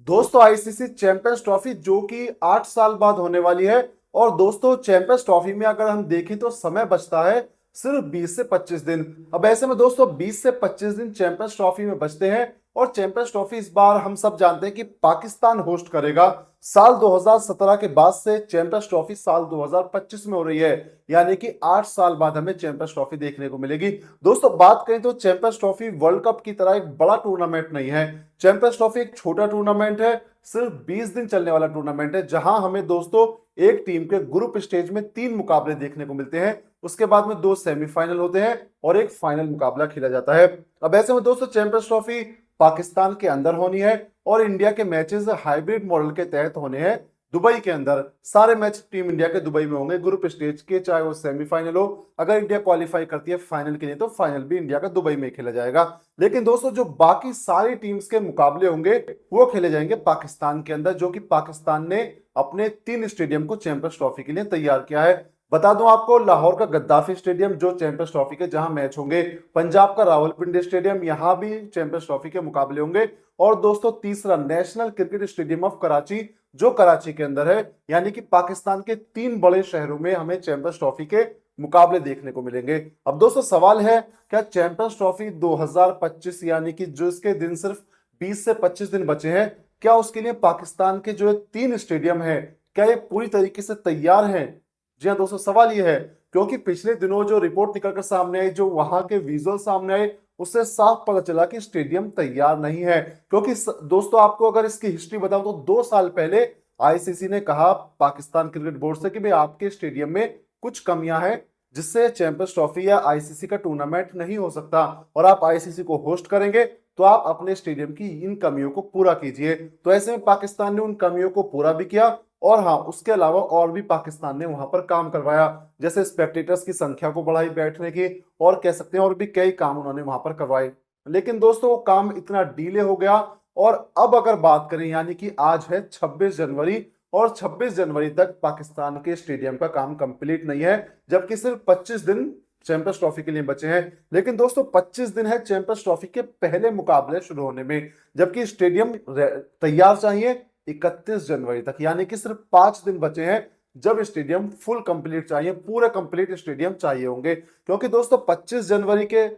दोस्तों ICC champions trophy जो कि 8 साल बाद होने वाली है। और दोस्तों चैंपियंस ट्रॉफी में अगर हम देखें तो समय बचता है सिर्फ 20 से 25 दिन। अब ऐसे में दोस्तों 20 से 25 दिन चैंपियंस ट्रॉफी में बचते हैं। और चैंपियंस ट्रॉफी इस बार हम सब जानते हैं कि पाकिस्तान होस्ट करेगा। साल 2017 के बाद से चैंपियंस ट्रॉफी साल 2025 में हो रही है, यानी कि 8 साल बाद हमें चैंपियंस ट्रॉफी देखने को मिलेगी। दोस्तों बात करें तो चैंपियंस ट्रॉफी वर्ल्ड कप की तरह एक बड़ा टूर्नामेंट नहीं है। चैंपियंस ट्रॉफी एक छोटा टूर्नामेंट है, सिर्फ 20 दिन चलने वाला टूर्नामेंट है, जहां हमें दोस्तों एक टीम के ग्रुप स्टेज में 3 मुकाबले देखने को मिलते हैं। उसके बाद में 2 सेमीफाइनल होते हैं और एक फाइनल मुकाबला खेला जाता है। अब ऐसे में दोस्तों चैंपियंस ट्रॉफी पाकिस्तान के अंदर होनी है और इंडिया के मैचेस हाइब्रिड मॉडल के तहत होने हैं दुबई के अंदर। सारे मैच टीम इंडिया के दुबई में होंगे ग्रुप स्टेज के, चाहे वो सेमीफाइनल हो। अगर इंडिया क्वालिफाई करती है फाइनल के लिए तो फाइनल भी इंडिया का दुबई में खेला जाएगा। लेकिन दोस्तों जो बाकी सारी टीम्स के मुकाबले होंगे वो खेले जाएंगे पाकिस्तान के अंदर, जो कि पाकिस्तान ने अपने 3 स्टेडियम को चैंपियंस ट्रॉफी के लिए तैयार किया है। बता दूं आपको, लाहौर का गद्दाफी स्टेडियम जो चैंपियंस ट्रॉफी के जहां मैच होंगे, पंजाब का रावलपिंडी स्टेडियम यहां भी चैंपियंस ट्रॉफी के मुकाबले होंगे। और दोस्तों तीसरा national cricket stadium of Karachi जो कराची के अंदर है, यानी कि पाकिस्तान के 3 बड़े शहरों में हमें चैंपियंस ट्रॉफी के मुकाबले देखने को मिलेंगे। अब दोस्तों सवाल है, क्या चैंपियंस ट्रॉफी 2025 यानी कि जो इसके दिन सिर्फ 20 से 25 दिन बचे हैं, क्या उसके लिए पाकिस्तान के जो 3 स्टेडियम है क्या ये पूरी तरीके से तैयार हैं? जी हाँ दोस्तों, सवाल ये है क्योंकि पिछले दिनों जो रिपोर्ट निकलकर सामने आई, जो वहां के विजुअल सामने आए, उससे साफ पता चला कि स्टेडियम तैयार नहीं है। क्योंकि दोस्तों आपको अगर इसकी हिस्ट्री बताऊं तो 2 साल पहले आईसीसी ने कहा पाकिस्तान क्रिकेट बोर्ड से कि भाई आपके स्टेडियम में कुछ कमियां हैं, जिससे चैंपियंस ट्रॉफी या आईसीसी का टूर्नामेंट नहीं हो सकता, और आप आईसीसी को होस्ट करेंगे तो आप अपने स्टेडियम की इन कमियों को पूरा कीजिए। तो ऐसे में पाकिस्तान ने उन कमियों को पूरा भी किया। और हाँ, उसके अलावा और भी पाकिस्तान ने वहां पर काम करवाया, जैसे स्पेक्टेटर्स की संख्या को बढ़ाई बैठने की, और कह सकते हैं और भी कई काम उन्होंने वहां पर करवाए। लेकिन दोस्तों वो काम इतना डीले हो गया। और अब अगर बात करें, यानी कि आज है 26 जनवरी, और 26 जनवरी तक पाकिस्तान के स्टेडियम का काम कंप्लीट नहीं है, जबकि सिर्फ 25 दिन चैंपियंस ट्रॉफी के लिए बचे हैं। लेकिन दोस्तों 25 दिन है चैंपियंस ट्रॉफी के पहले मुकाबले शुरू होने में, जबकि स्टेडियम तैयार चाहिए 31 जनवरी तक, यानी कि सिर्फ 5 दिन बचे हैं जब स्टेडियम फुल कंप्लीट चाहिए, पूरे कंप्लीट स्टेडियम चाहिए होंगे। क्योंकि दोस्तों 25 जनवरी के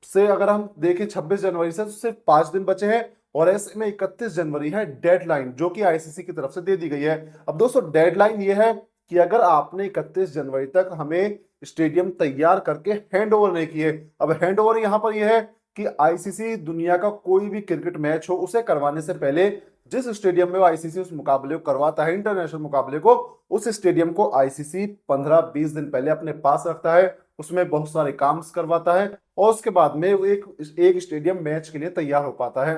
से अगर हम देखें 26 जनवरी से, तो सिर्फ 5 दिन बचे हैं। और ऐसे में 31 जनवरी है डेडलाइन, जो कि आईसीसी की तरफ से दे दी गई है। अब दोस्तों डेडलाइन ये है कि अगर आपने 31 जनवरी तक हमें स्टेडियम तैयार करके हैंड ओवर नहीं किए, अब हैंड ओवर यहां पर यह है कि आईसीसी दुनिया का कोई भी क्रिकेट मैच हो उसे करवाने से पहले जिस स्टेडियम में आईसीसी उस मुकाबले को करवाता है, इंटरनेशनल मुकाबले को, उस स्टेडियम को आईसीसी 15-20 दिन पहले अपने पास रखता है, उसमें बहुत सारे काम करवाता है, और उसके बाद में वो एक स्टेडियम मैच के लिए तैयार हो पाता है।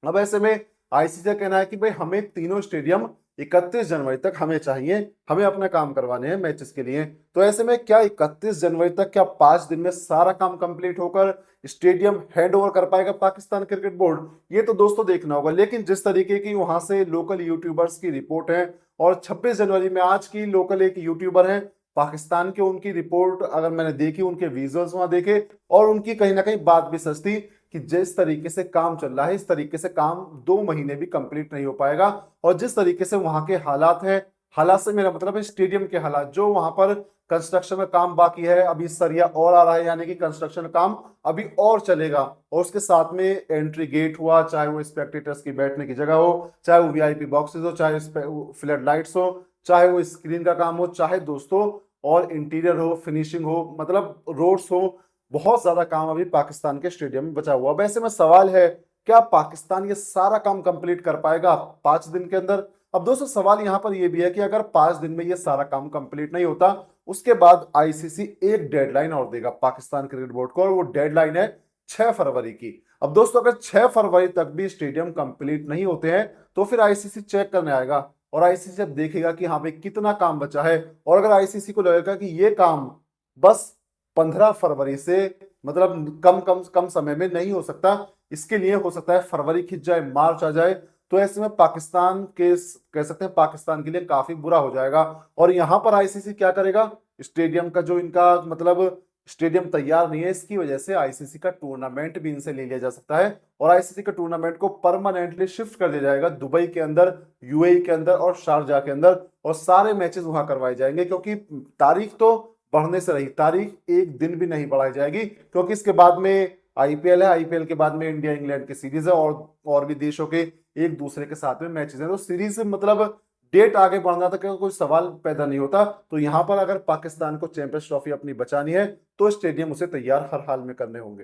अब ऐसे में आईसीसी का कहना है कि भाई हमें तीनों स्टेडियम 31 जनवरी तक हमें चाहिए, हमें अपना काम करवाने हैं मैचेस के लिए। तो ऐसे में क्या 31 जनवरी तक, क्या 5 दिन में सारा काम कंप्लीट होकर स्टेडियम हैंड ओवर कर पाएगा पाकिस्तान क्रिकेट बोर्ड? ये तो दोस्तों देखना होगा। लेकिन जिस तरीके की वहां से लोकल यूट्यूबर्स की रिपोर्ट है, और 26 जनवरी में आज की लोकल एक यूट्यूबर है पाकिस्तान के, उनकी रिपोर्ट अगर मैंने देखी, उनके विजुअल्स वहां देखे, और उनकी कहीं ना कहीं बात भी सच थी कि जिस तरीके से काम चल रहा है इस तरीके से काम 2 महीने भी कंप्लीट नहीं हो पाएगा। और जिस तरीके से वहां के हालात हैं, हालात से मेरा मतलब है स्टेडियम के हालात, जो वहां पर कंस्ट्रक्शन का काम बाकी है, अभी सरिया और आ रहा है, यानी कि कंस्ट्रक्शन काम अभी और चलेगा। और उसके साथ में एंट्री गेट हुआ, चाहे वो स्पेक्टेटर्स की बैठने की जगह हो, चाहे वो वीआईपी बॉक्सेस हो, चाहे फ्लड लाइट्स हो, चाहे वो स्क्रीन का काम हो, चाहे दोस्तों और इंटीरियर हो, फिनिशिंग हो, मतलब रोड्स हो, बहुत ज्यादा काम अभी पाकिस्तान के स्टेडियम में बचा हुआ। वैसे में सवाल है, क्या पाकिस्तान ये सारा काम कंप्लीट कर पाएगा 5 दिन के अंदर? अब दोस्तों सवाल यहां पर यह भी है कि अगर 5 दिन में ये सारा काम कंप्लीट नहीं होता, उसके बाद आईसीसी एक डेडलाइन और देगा पाकिस्तान क्रिकेट बोर्ड को, और वो डेडलाइन है 6 फरवरी की। अब दोस्तों अगर 6 फरवरी तक भी स्टेडियम कंप्लीट नहीं होते हैं, तो फिर आईसीसी चेक करने आएगा, और आईसीसी जब देखेगा कि हाँ भाई कितना काम बचा है, और अगर आईसीसी को लगेगा कि ये काम बस 15 फरवरी से, मतलब कम कम कम समय में नहीं हो सकता, इसके लिए हो सकता है फरवरी खिंच जाए, मार्च आ जाए, तो ऐसे में पाकिस्तान के, कह सकते हैं पाकिस्तान के लिए काफी बुरा हो जाएगा। और यहां पर आईसीसी क्या करेगा, स्टेडियम का जो इनका मतलब स्टेडियम तैयार नहीं है, इसकी वजह से आईसीसी का टूर्नामेंट भी इनसे ले लिया जा सकता है और आईसीसी के टूर्नामेंट को परमानेंटली शिफ्ट कर दिया जाएगा दुबई के अंदर, यूएई के अंदर और शारजाह के अंदर, और सारे मैचेस वहां करवाए जाएंगे। क्योंकि तारीख तो बढ़ने से रही, तारीख एक दिन भी नहीं बढ़ाई जाएगी, क्योंकि इसके बाद में आईपीएल है, आईपीएल के बाद में इंडिया इंग्लैंड की सीरीज है और भी देशों के एक दूसरे के साथ में मैचेस हैं। तो सीरीज मतलब डेट आगे बढ़ना तक का कोई सवाल पैदा नहीं होता। तो यहां पर अगर पाकिस्तान को चैंपियंस ट्रॉफी अपनी बचानी है तो स्टेडियम उसे तैयार हर हाल में करने होंगे।